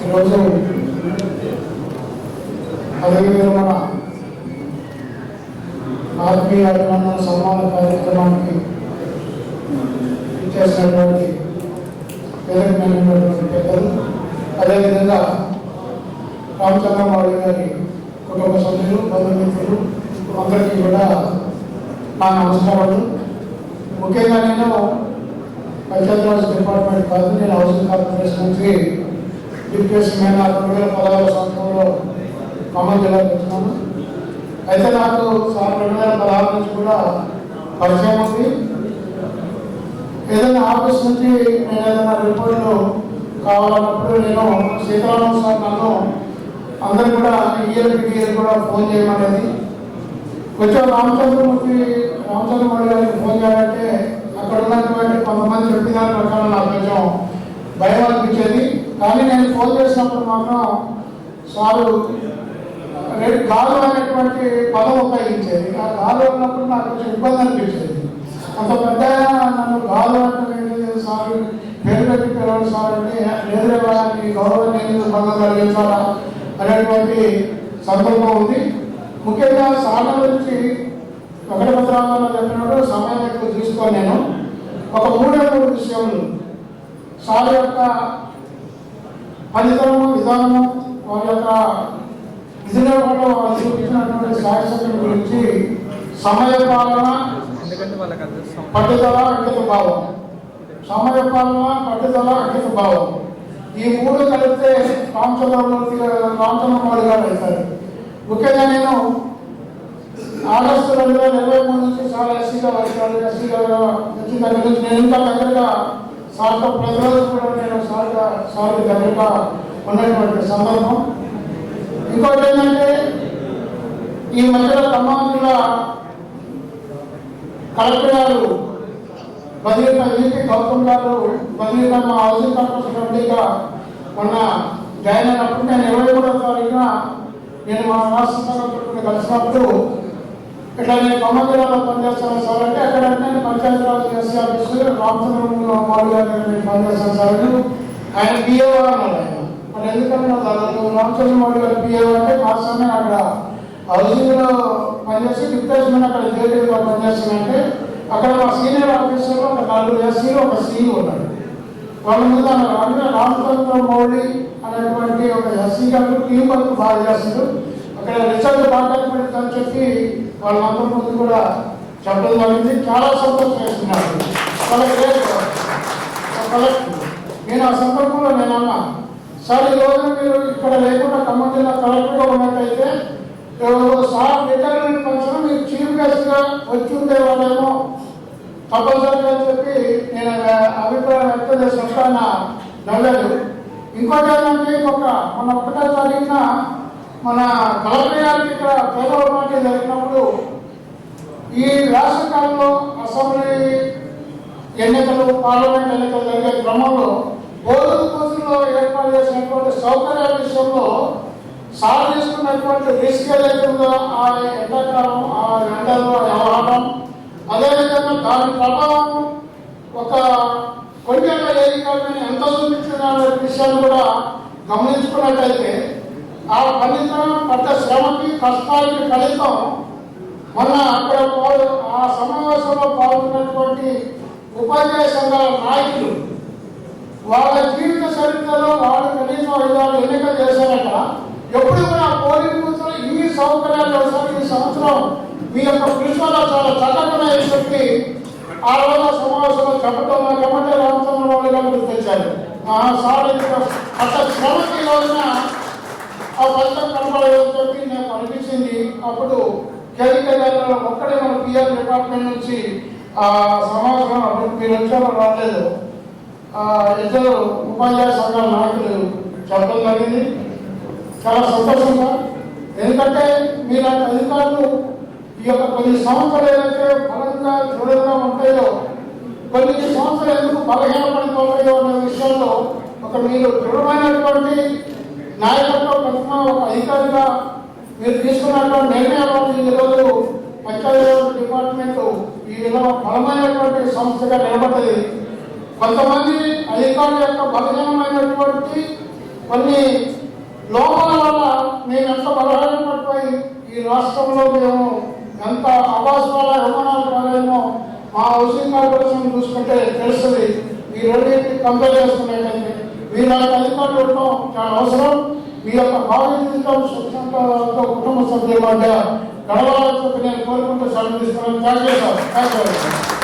ఈరోజు పదవి విరమణ ఆత్మీయ అభినందన సన్మాన కార్యక్రమానికి ఇచ్చేసినటువంటి వేదికమైనటువంటి పెద్దలు, అదేవిధంగా రామచంద్రబాబు గారి కుటుంబ సభ్యులు, బంధుమిత్రులు అందరికీ కూడా నా నమస్కారాలు. ముఖ్యంగా నేను పంచాయతీరాజ్ డిపార్ట్మెంట్ కాదు, నేను హౌసింగ్ కార్పొరేషన్ నుంచి డిప్యూటేషన్ మీద 2016 సంవత్సరంలో ఖమ్మం జిల్లాకు వచ్చినాను. అయితే నాకు 2016 నుంచి కూడా పరిచయం ఉంది. ఏదైనా ఆఫీస్ నుంచి నేను ఏదైనా రిపోర్ట్లు కావాలన్నప్పుడు నేను సీతారామన్ సార్ నన్ను అందరూ కూడా ఈఎల్పిడిఎల్ కూడా ఫోన్ చేయమనేది. కొంచెం రామచంద్రమూర్తి గారికి ఫోన్ చేయాలంటే అక్కడ ఉన్నటువంటి కొంతమంది వ్యక్తిగత ప్రకారం నాకు కొంచెం భయం అనిపించేది. కానీ నేను ఫోన్ చేసినప్పుడు మాత్రం సారు గాలు అనేటువంటి పదం ఉపయోగించేది. ఆ గాలు అన్నప్పుడు నాకు కొంచెం ఇబ్బంది అనిపించేది. అంత పెద్ద నన్ను గాలు అంటే సార్ పేరు పెట్టి పిలవడం సార్ అంటే ఎదురవ్వడానికి గౌరవం నేను భంగం కలిగించాలా అనేటువంటి సందర్భం ఉంది. ముఖ్యంగా సార్ల గురించి వెంకటపత్రాలలో చెప్పినప్పుడు సమయం ఎక్కువ తీసుకొని నేను ఒక 3 విషయాలు సార్ యొక్క ఫలితము, విధానము, వారి యొక్క విధుల వల్ల వాళ్ళు చూపించినటువంటి సాయశక్తుల గురించి సమయ పాలన, పట్టుదల, అంకిత భావం. సమయ పాలన, పట్టుదల, అంకిత భావం ఈ 3 కలిపితే రామచంద్రమూర్తి గారు అవుతారు. ముఖ్యంగా నేను ఆగస్టు 2023 నుంచి చాలా ఎస్సీగా వచ్చాను. ఎస్సీగా వచ్చిన దగ్గర నుంచి నేను ఇంకా దగ్గరగా సార్తో ప్రతిరోజు కూడా నేను సార్కి దగ్గరగా ఉన్నటువంటి సందర్భం. ఇంకోటి ఏంటంటే ఈ మధ్యలో ఖమ్మం జిల్లా కలెక్టర్ గారు బదిలీగా ఈపీ గౌతమ్ గారు బదిలీగా మా హౌసింగ్ కార్పొరేషన్ కమిటీగా మొన్న జాయిన్ అయినప్పుడు నేను 23వ తారీఖున నేను మా రాష్ట్ర సంఘటన కలిసినప్పుడు ఇట్లా నేను ఖమ్మం జిల్లాలో పనిచేస్తాను సార్ అంటే అక్కడ నేను పంచాయతీరాజ్ ఎస్సీ ఆఫీసర్ రామచంద్రబాబు గారు నేను పనిచేస్తాను సార్. ఆయన పిఓ అన్నారు. ఆయన మరి ఎందుకంటే రామచంద్రబాబు గారు పిఓ అంటే మా సమయం అక్కడ హౌసింగ్లో పనిచేసి డిప్యూటేషన్ అక్కడ జేడీగా పనిచేస్తానంటే అక్కడ మా సీనియర్ ఆఫీసర్లో ఒక 4 ఎస్సీలు, ఒక సీఈ ఉన్నాడు. వాళ్ళ మీద అంటే రామచంద్రమౌళి అనేటువంటి ఒక ఎస్సీ గారు టీం వర్క్ బాగా చేస్తారు. అక్కడ రిసర్చ్ డిపార్ట్మెంట్ అని చెప్పి వాళ్ళందరి ముందు కూడా చెప్పడం జరిగింది. చాలా సంతోషం చేస్తున్నారు. నేను ఆ సందర్భంలో నేను అన్నా సార్, ఈరోజు మీరు ఇక్కడ లేకుండా ఖమ్మం జిల్లా కలెక్టర్గా ఉన్నట్టయితే సార్ రిటైర్మెంట్ ఫంక్షన్ మీరు చీఫ్ గెస్ట్గా వచ్చి ఉండేవాళ్ళేమో తప్పనిసరిగా అని చెప్పి నేను అభిప్రాయం వ్యక్తం చేసినట్టు ఆయన నవ్వారు. ఇంకోటి ఏంటంటే మన 1వ తారీఖున మన కలెక్టర్ గారికి ఇక్కడ పేదవాళ్ళ పార్టీ జరిగినప్పుడు ఈ వేసవికాలంలో అసెంబ్లీ ఎన్నికలు, పార్లమెంట్ ఎన్నికలు జరిగే క్రమంలో పోలింగ్ బూత్లో ఏర్పాటు చేసినటువంటి సౌకర్యాల విషయంలో సార్ తీసుకున్నటువంటి రిస్క్ ఏదైతుందో ఆ ఎండాకాలం, ఆ ఎండలో వ్యవహారం, అదేవిధంగా దాని ప్రభావం ఒక కొంచెం ఏకమైన ఎంత చూపించిన విషయాన్ని కూడా గమనించుకున్నట్టయితే ఆ ఫలితం పడ్డ శ్రమకి, కష్టానికి ఫలితం మొన్న అక్కడ ఆ సమావేశంలో పాల్గొన్నటువంటి ఉపాధ్యాయ సంఘాల నాయకులు వాళ్ళ జీవిత చరిత్రలో వాళ్ళు కనీసం 5-6 ఎన్నికలు చేశారట. ఎప్పుడు కూడా పోలింగ్ బూత్లో ఈ సౌకర్యాలు ఒకసారి ఈ సంవత్సరం మీ యొక్క ప్రిన్సిపల్ చాలా చక్కగా చెప్పి ఆ రోజు సమావేశంలో చెప్పడం కాబట్టి రామచంద్రబాబు గారు గుర్తించారు. సార్ అంత శ్రమకి రోజున ఆ ఫలితం కనపడేదని చెప్పి నాకు అనిపించింది. అప్పుడు కేవీకే గారు ఒక్కడే మన పిఆర్ డిపార్ట్మెంట్ నుంచి ఆ సమావేశం అప్పుడు మీరు వచ్చారో రాలేదు, 2 ఉపాధ్యాయ సంఘాల నాయకులు చెప్పడం జరిగింది. చాలా సంతోషంగా, ఎందుకంటే మీలాంటి అధికారులు ఈ యొక్క కొన్ని సంవత్సరాలు ఏదైతే బలంగా దృఢంగా ఉంటాయో, కొన్ని సంవత్సరాలు ఎందుకు బలహీనపడిపోతాయో అనే విషయంలో మీరు దృఢమైనటువంటి నాయకత్వం ప్రతిమ ఒక అధికారిగా మీరు తీసుకున్నటువంటి నిర్ణయాలు ఈరోజు పంచాయతీరాజ్ డిపార్ట్మెంట్ ఈ బలమైనటువంటి సంస్థగా నిలబడ్డది. కొంతమంది అధికారుల యొక్క బలహీనమైనటువంటి కొన్ని లోపాల వల్ల నేను ఎంత బలహీన పడిపోయి ఈ రాష్ట్రంలో మేము ఎంత అవాసాల అవమానాలు కాలేమో మా హౌసింగ్ కార్పొరేషన్ చూసుకుంటే తెలుస్తుంది. ఈ రెండింటిని కంపేర్ చేసుకునేటంటే మీలాంటి అధికారులు ఉండటం చాలా అవసరం. మీ యొక్క భావి జీవితం స్వచ్ఛంతో కుటుంబ సభ్యుల మధ్య గడవాలని నేను కోరుకుంటూ సెలవు తీసుకున్నాను. Thank you sir. Thank you.